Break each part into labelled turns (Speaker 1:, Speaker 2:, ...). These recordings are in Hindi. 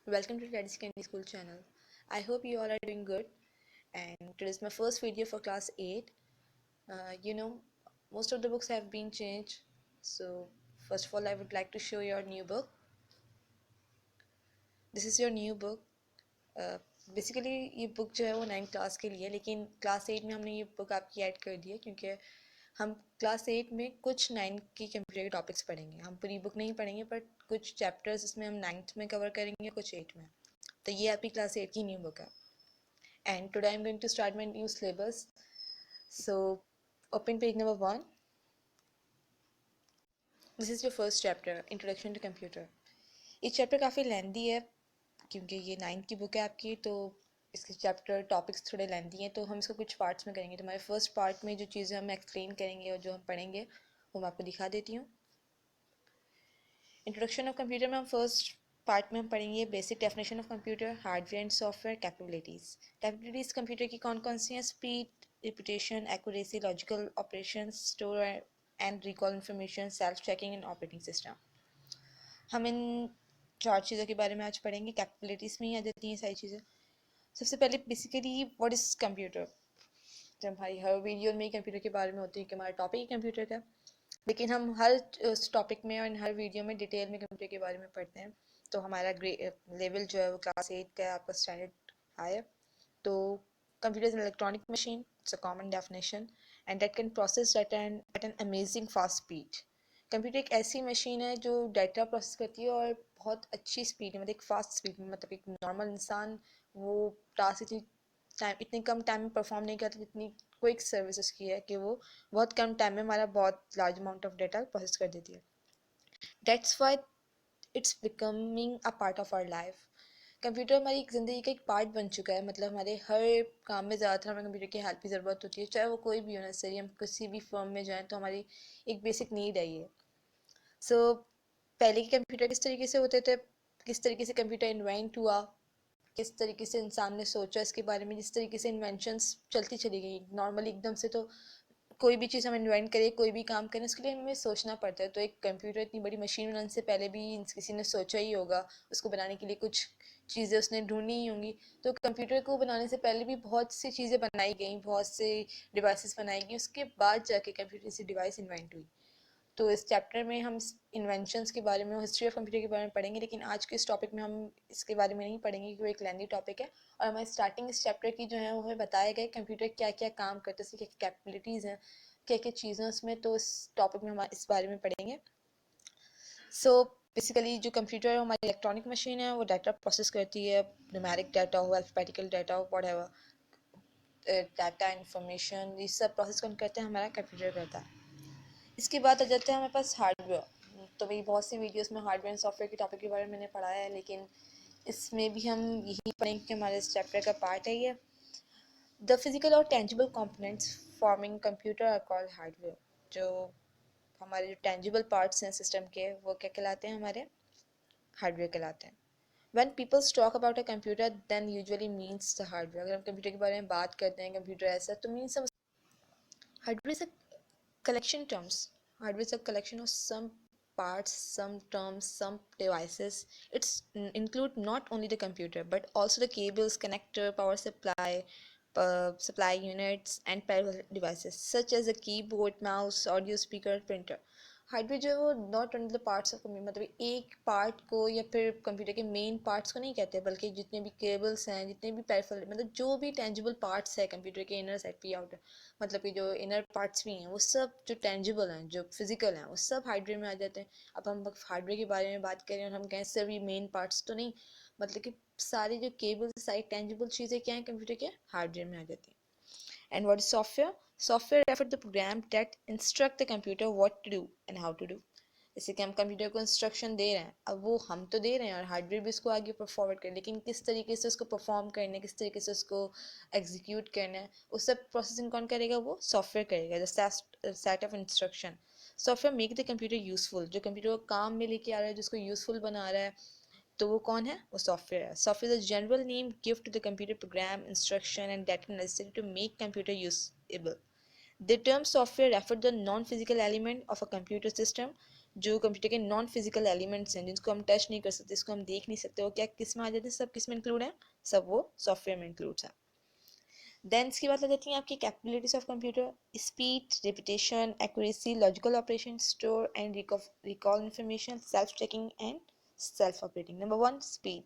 Speaker 1: Welcome to Teddy's Candy School channel. I hope you all are doing good. And today is my first video for class 8. Most of the books have been changed. So first of all, I would like to show your new book. This is your new book. Basically ये बुक जो है वो 9th क्लास के लिए, लेकिन क्लास 8 में हमने ये बुक आपकी ऐड कर दी है क्योंकि हम क्लास 8 में कुछ 9th की कंप्यूटर के टॉपिक्स पढ़ेंगे. हम पूरी बुक नहीं पढ़ेंगे, बट कुछ चैप्टर्स इसमें हम 9th में कवर करेंगे, कुछ 8 में. तो ये आपकी क्लास 8 की न्यू बुक है. And today I'm going to start my new syllabus. So open page number 1. This is your first chapter, Introduction to Computer. ये चैप्टर काफ़ी लेंदी है क्योंकि ये 9th की बुक है आपकी, तो इसके चैप्टर टॉपिक्स थोड़े लेंदी हैं, तो हम इसको कुछ पार्ट्स में करेंगे. तो हमारे फर्स्ट पार्ट में जो चीज़ें हम एक्सप्लेन करेंगे और जो हम पढ़ेंगे वो मैं आपको दिखा देती हूँ. इंट्रोडक्शन ऑफ कंप्यूटर में हम फर्स्ट पार्ट में हम पढ़ेंगे basic definition of computer, hardware and software capabilities. Capabilities computer की कौन कौन सी हैं? Speed, repetition, accuracy, logical operation, store and recall information, self checking and operating system. हम इन 4 चीज़ों के बारे में आज पढ़ेंगे. कैपेबिलिटीज़ में ही आ जाती हैं सारी चीज़ें. सबसे पहले बेसिकली व्हाट इज़ कंप्यूटर. जब हमारी हर वीडियो में कंप्यूटर के बारे में होती है कि हमारा टॉपिक ही कंप्यूटर का, लेकिन हम हर टॉपिक में और हर वीडियो में डिटेल में कंप्यूटर के बारे में पढ़ते हैं. तो हमारा लेवल जो है वो क्लास 8 का आपका स्टैंडर्ड हाई है. तो computer is an electronic machine, it's a common definition, and that can process data at an amazing fast speed. Computer एक ऐसी मशीन है जो डाटा प्रोसेस करती है और बहुत अच्छी स्पीड में, मतलब एक फास्ट स्पीड में. मतलब एक नॉर्मल इंसान वो टास्क इतनी कम टाइम में परफॉर्म नहीं करता जितनी क्विक सर्विसेज की है कि वो बहुत कम टाइम में हमारा बहुत large amount of data process कर देती है. That's why it's becoming a part of our life. Computer हमारी ज़िंदगी का एक पार्ट बन चुका है. मतलब हमारे हर काम में ज़्यादातर हमें कंप्यूटर की हेल्प की ज़रूरत होती है, चाहे वो कोई भी हो. नेसेसरी हम किसी भी फर्म में जाएँ तो हमारी एक बेसिक नीड है ये. सो पहले के कंप्यूटर किस तरीके से होते थे, किस तरीके से कंप्यूटर इन्वेंट हुआ, किस तरीके से इंसान ने सोचा इसके बारे में, जिस तरीके से इन्वेंशंस चलती चली गई. नॉर्मली एकदम से तो कोई भी चीज़ हम इन्वेंट करें, कोई भी काम करें, उसके लिए हमें सोचना पड़ता है. तो एक कंप्यूटर इतनी बड़ी मशीन बनाने से पहले भी किसी ने सोचा ही होगा. उसको बनाने के लिए कुछ चीज़ें उसने ढूंढनी ही होंगी. तो कंप्यूटर को बनाने से पहले भी बहुत सी चीज़ें बनाई गई, बहुत से डिवाइसेस बनाई गई, उसके बाद जाके कंप्यूटर से डिवाइस इन्वेंट हुई. तो इस चैप्टर में हम इन्वेंशंस के बारे में, हिस्ट्री ऑफ कंप्यूटर के बारे में पढ़ेंगे, लेकिन आज के इस टॉपिक में हम इसके बारे में नहीं पढ़ेंगे क्योंकि एक लेंदी टॉपिक है. और हमारी स्टार्टिंग इस चैप्टर की जो है वो हमें बताया गया कंप्यूटर क्या क्या काम करते हैं, क्या क्या कैपेबिलिटीज़ हैं, क्या क्या चीज़ें उसमें. तो इस टॉपिक में हम इस बारे में पढ़ेंगे. सो बेसिकली जो कंप्यूटर है हमारी इलेक्ट्रॉनिक मशीन है, वो डाटा प्रोसेस करती है. न्यूमेरिक डाटा हो, अल्फाबेटिकल डाटा हो, व्हाटएवर डाटा इंफॉर्मेशन, ये सब प्रोसेस कौन करते हैं? हमारा कंप्यूटर करता है. इसके बाद आ जाते हैं हमारे पास हार्डवेयर. तो भाई बहुत सी वीडियोस में हार्डवेयर एंड सॉफ्टवेयर के टॉपिक के बारे में मैंने पढ़ाया है, लेकिन इसमें भी हम यही पढ़ेंगे कि हमारे इस चैप्टर का पार्ट है ये. द फिजिकल और tangible components forming computer are called hardware. जो हमारे जो टेंजिबल पार्ट्स हैं सिस्टम के, वो क्या कहलाते हैं? हमारे हार्डवेयर कहलाते हैं. When people talk about a computer, then usually means the hardware. अगर हम कंप्यूटर के बारे में बात करते हैं, कंप्यूटर ऐसा, तो मीन्स हम hardware is a collection terms. Hardware is a collection of some parts, some terms, some devices. It's include not only the computer but also the cables, connector, power supply, supply units, and peripheral devices such as a keyboard, mouse, audio speaker, printer. Hardware जो है वो not only the parts of computer, मतलब एक पार्ट को या फिर कंप्यूटर के मेन पार्ट्स को नहीं कहते, बल्कि जितने भी केबल्स हैं, जितने भी पेरिफेरल, मतलब जो भी टेंजिबल पार्ट्स है कंप्यूटर के इनर साइड पे, आउटर, मतलब कि जो इनर पार्ट्स भी हैं, वो सब जो टेंजिबल हैं, जो फिजिकल हैं, वो सब हार्डवेयर में आ जाते हैं. अब हम हार्डवेयर के बारे में बात करें और हम कहें सिर्फ ये मेन पार्ट्स, तो नहीं. मतलब कि सारी जो केबल सारी टेंजिबल चीज़ें क्या हैं कंप्यूटर के हार्डवेयर में आ जाती हैं. And what is software? Software refers to the program that instruct the computer what to do and how to do. जैसे कि हम कंप्यूटर को इंस्ट्रक्शन दे रहे हैं, अब वो हम तो दे रहे हैं और हार्डवेयर भी उसको आगे फॉरवर्ड करें, लेकिन किस तरीके से उसको परफॉर्म करना है, किस तरीके से उसको एग्जीक्यूट करना है, उस सब प्रोसेसिंग कौन करेगा? वो सॉफ्टवेयर करेगा. The set of instruction. Software make the computer useful. जो कंप्यूटर को काम में लेके आ रहा है, जिसको यूजफुल बना रहा है, तो वो कौन है? वो सॉफ्टवेयर है. Software is a general name give to the computer program, instruction and data necessary to make computer usable. The term software refers to the non-physical element of a computer system जो कंप्यूटर के नॉन फिजिकल एलिमेंट्स हैं जिनको हम टच नहीं कर सकते, इसको हम देख नहीं सकते, वो क्या किस में आ जाते हैं, सब किस में इंक्लूड है, सब वो सॉफ्टवेयर में इंक्लूड है। देन इसकी बात आ जाती है आपकी capabilities of computer, speed, repetition, accuracy, logical operation, store and recall information, self checking and self operating. Number one, speed.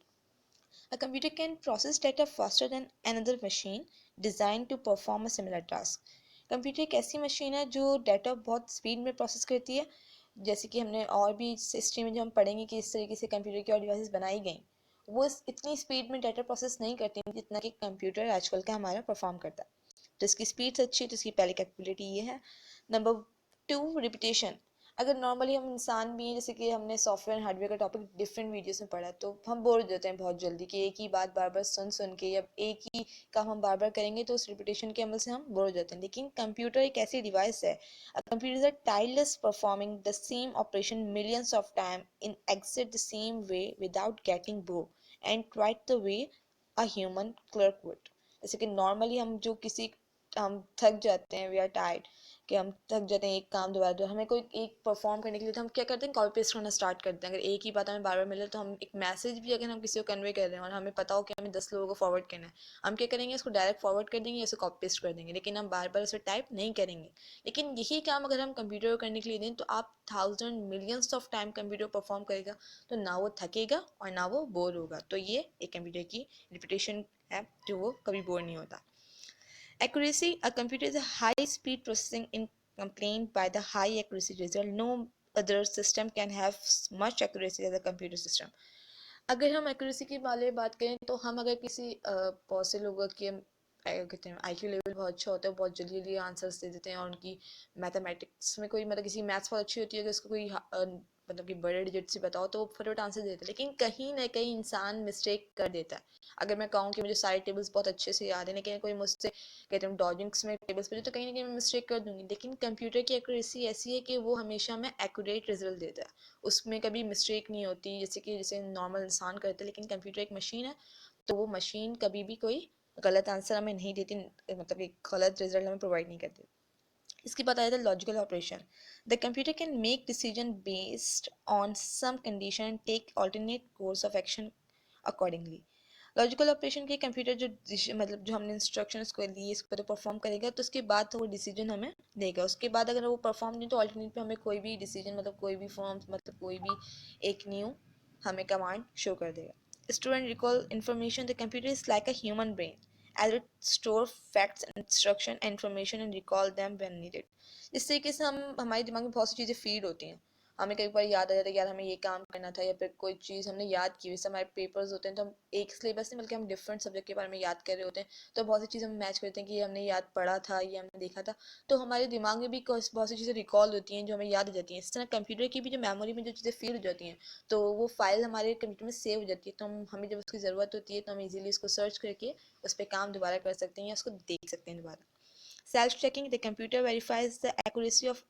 Speaker 1: A computer can process data faster than another machine designed to perform a similar task. Computer एक ऐसी मशीन है जो डाटा बहुत स्पीड में प्रोसेस करती है, जैसे कि हमने और भी हिस्ट्री में जो हम पढ़ेंगे कि इस तरीके से कंप्यूटर की और डिवाइसेस बनाई गई, वो इतनी स्पीड में डाटा प्रोसेस नहीं करती जितना कि कंप्यूटर आजकल का हमारा परफॉर्म करता है। तो इसकी स्पीड अच्छी है, तो इसकी पहली कैपेबिलिटी ये है। Number two, repetition. अगर नॉर्मली हम इंसान भी हैं, जैसे कि हमने सॉफ्टवेयर एंड हार्डवेयर का टॉपिक डिफरेंट वीडियोस में पढ़ा, तो हम बोर हो जाते हैं बहुत जल्दी कि एक ही बात बार बार सुन सुन के या एक ही काम हम बार बार करेंगे, तो उस रिपीटेशन के अमल से हम बोर हो जाते हैं। लेकिन कंप्यूटर एक ऐसी डिवाइस है, computer is a tireless performing the same operation millions of time in exact the same way without getting bored and quite the way a human clerk would. जैसे कि नॉर्मली हम थक जाते हैं, वी आर टायर्ड, कि हम थक जाते हैं एक काम दोबारा, तो हमें कोई एक परफॉर्म करने के लिए तो हम क्या करते हैं, कॉपी पेस्ट करना स्टार्ट करते हैं। अगर एक ही बात हमें बार बार मिले, तो हम एक मैसेज भी अगर हम किसी को कन्वे कर रहे हैं और हमें पता हो कि हमें 10 लोगों को फॉरवर्ड करना है, हम क्या करेंगे, उसको डायरेक्ट फॉरवर्ड कर देंगे या उसे कॉपी पेस्ट कर देंगे, लेकिन हम बार बार उसे टाइप नहीं करेंगे। लेकिन यही काम अगर हम कंप्यूटर को करने के लिए दें, तो आप thousand millions of time computer perform करेगा, तो ना वो थकेगा और ना वो बोर होगा। तो ये एक कंप्यूटर की रिपुटेशन है जो वो कभी बोर नहीं होता। Accuracy: a computer is a high-speed processing in complained by the high accuracy result. No other system can have much accuracy as a computer system. अगर हम एक्यूरेसी की वाले बात करें, तो हम अगर किसी बहुत से लोगों की कहते हैं IQ लेवल बहुत अच्छा होता है, बहुत जल्दी जल्दी आंसर्स दे देते हैं, और उनकी मैथमेटिक्स में कोई मतलब किसी मैथ्स बहुत अच्छी होती है, अगर उसको कोई मतलब कि बड़े डिजिट से बताओ तो वो फटाफट आंसर देता है। लेकिन कहीं ना कहीं इंसान मिस्टेक कर देता है। अगर मैं कहूँ कि मुझे सारे टेबल्स बहुत अच्छे से याद है, लेकिन कोई मुझसे कहते हैं डॉजिंग्स में टेबल्स पे, तो कहीं ना कहीं मैं मिस्टेक कर दूंगी। लेकिन कंप्यूटर की एक्यूरेसी ऐसी है कि वो हमेशा हमें एक्यूरेट रिजल्ट देता है, उसमें कभी मिस्टेक नहीं होती, जैसे नॉर्मल इंसान करते हैं। लेकिन कंप्यूटर एक मशीन है, तो वो मशीन कभी भी कोई गलत आंसर हमें नहीं देती, मतलब एक गलत रिजल्ट हमें प्रोवाइड नहीं करती। इसकी बात आया था logical operation. The computer can make decision based on some condition and take alternate course of action accordingly. Logical operation के कंप्यूटर मतलब जो हमने इंस्ट्रक्शन को लिए इसको तो परफॉर्म करेगा, तो उसके बाद तो वो डिसीजन हमें देगा। उसके बाद अगर वो परफॉर्म नहीं, तो ऑल्टरनेट पे हमें कोई भी डिसीजन, मतलब कोई भी फॉर्म, मतलब कोई भी एक न्यू हमें कमांड शो कर देगा. Store and recall information. The computer is like a human brain as it store facts, instruction and information and recall them when needed. इस तरीके से हम हमारे दिमाग में बहुत सी चीज़ें फीड होती हैं, हमें कई बार याद आ जाता है यार हमें ये काम करना था, या फिर कोई चीज़ हमने याद की, वैसे हमारे पेपर्स होते हैं, तो हम एक सिलेबस नहीं बल्कि हम डिफरेंट सब्जेक्ट के बारे में याद कर रहे होते हैं, तो बहुत सी चीज़ें हम मैच करते हैं कि ये हमने याद पढ़ा था, ये हमने देखा था, तो हमारे दिमाग में भी बहुत सी चीज़ें रिकॉल होती हैं जो हमें याद आ जाती हैं। इस तरह कंप्यूटर की भी जो मेमोरी में जो चीज़ें फीड हो जाती हैं, तो वो फाइल हमारे कंप्यूटर में सेव हो जाती है, तो हमें जब उसकी ज़रूरत होती है, तो हम इजीली उसको सर्च करके उस पर काम दोबारा कर सकते हैं या उसको देख सकते हैं दोबारा. Self checking. The computer verifies the accuracy of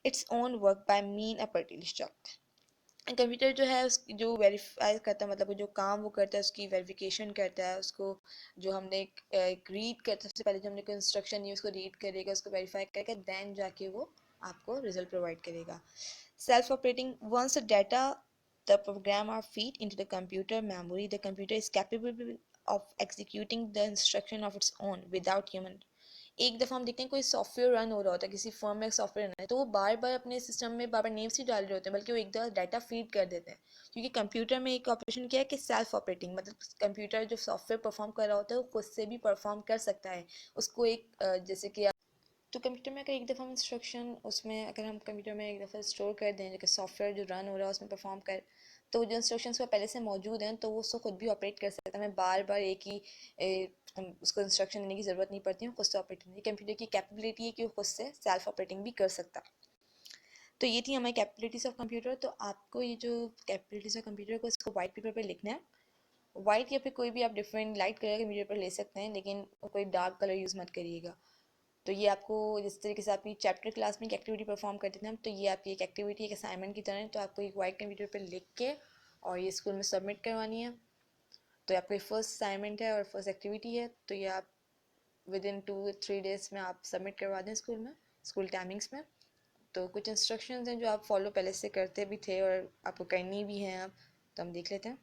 Speaker 1: its own work by mean a particular check. Computer जो है उस जो वेरीफाई करता है, मतलब जो काम वो करता है उसकी वेरिफिकेशन करता है, उसको जो हमने एक रीड करता है, सबसे पहले जो हमने कोई इंस्ट्रक्शन दी उसको रीड करेगा, उसको वेरीफाई करके देन जाके वो आपको रिजल्ट प्रोवाइड करेगा. Self operating. Once the data the program are feed into the computer memory, the computer is capable of executing the instruction of its own without human. एक दफ़ा हम देखते हैं कोई सॉफ्टवेयर रन हो रहा होता है, किसी फर्म में सॉफ्टवेयर रन है, तो वो बार बार अपने सिस्टम में बार बार नेम्स ही डाल रहे होते हैं, बल्कि वो एक दफ़ा डाटा फीड कर देते हैं, क्योंकि कंप्यूटर में एक ऑपरेशन क्या है कि सेल्फ ऑपरेटिंग, मतलब कंप्यूटर जो सॉफ्टवेयर परफॉर्म कर रहा होता है वो खुद से भी परफॉर्म कर सकता है उसको एक जैसे कि तो कंप्यूटर में अगर एक दफ़ा हम इंस्ट्रक्शन उसमें अगर हम कंप्यूटर में एक दफ़ा स्टोर कर दें, जैसे सॉफ्टवेयर जो रन हो रहा है उसमें परफॉर्म कर, तो जो इंस्ट्रक्शंस वो पहले से मौजूद हैं, तो वो उसको खुद भी ऑपरेट कर सकता है, हमें बार बार एक ही उसको इंस्ट्रक्शन देने की ज़रूरत नहीं पड़ती है, खुद से ऑपरेट करने की. कंप्यूटर की कैपेबिलिटी है कि वो खुद से सेल्फ ऑपरेटिंग भी कर सकता. तो ये थी हमारी कैपेबिलिटीज़ ऑफ कंप्यूटर. तो आपको ये जो कैपेबिलिटीज़ ऑफ कंप्यूटर को इसको वाइट पेपर पर लिखना है. वाइट या फिर कोई भी आप डिफरेंट लाइट कलर के कंप्यूटर पर ले सकते हैं, लेकिन कोई डार्क कलर यूज़ मत करिएगा. तो ये आपको जिस तरीके से आपकी चैप्टर क्लास में एक एक्टिविटी परफॉर्म करते थे हम, तो ये आपकी एक एक्टिविटी एक असाइनमेंट की तरह है, तो आपको एक वाइट कंप्यूटर पर लिख के और ये स्कूल में सबमिट करवानी है. तो ये आपकी फर्स्ट असाइनमेंट है और फर्स्ट एक्टिविटी है, तो ये आप विद इन 2-3 डेज़ में आप सबमिट करवा दें स्कूल में, स्कूल टाइमिंग्स में. तो कुछ इंस्ट्रक्शंस हैं जो आप फॉलो पहले से करते भी थे और आपको करनी भी हैं अब, तो हम देख लेते हैं.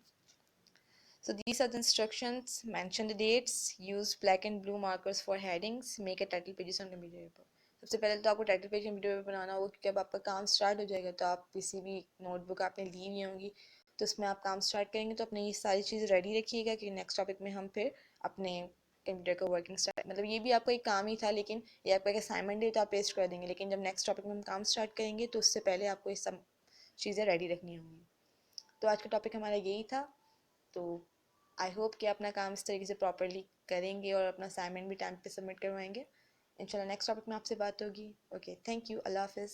Speaker 1: So these are the instructions. Mention the dates. Use black and blue markers for headings. Make a title pages on computer paper. सबसे पहले तो आपको टाइटल पेज कंप्यूटर पे बनाना होगा, क्योंकि अब आपका काम स्टार्ट हो जाएगा तो आप किसी भी नोटबुक आपने ली हुई होंगी तो उसमें आप काम स्टार्ट करेंगे, तो अपने ये सारी चीज़ रेडी रखिएगा कि नेक्स्ट टॉपिक में हम फिर अपने कंप्यूटर का वर्किंग स्टार्ट, मतलब ये भी आपका एक काम ही था, लेकिन ये आपका एक असाइनमेंट है तो आप पेस्ट कर देंगे, लेकिन जब नेक्स्ट टॉपिक में हम काम स्टार्ट करेंगे तो उससे पहले आपको ये सब चीज़ें रेडी रखनी होंगी. तो आज का टॉपिक हमारा यही था. तो आई होप कि अपना काम इस तरीके से प्रॉपरली करेंगे और अपना असाइनमेंट भी टाइम पे सबमिट करवाएंगे. इंशाल्लाह नेक्स्ट टॉपिक में आपसे बात होगी. Okay, thank you. अल्लाह हाफिज़.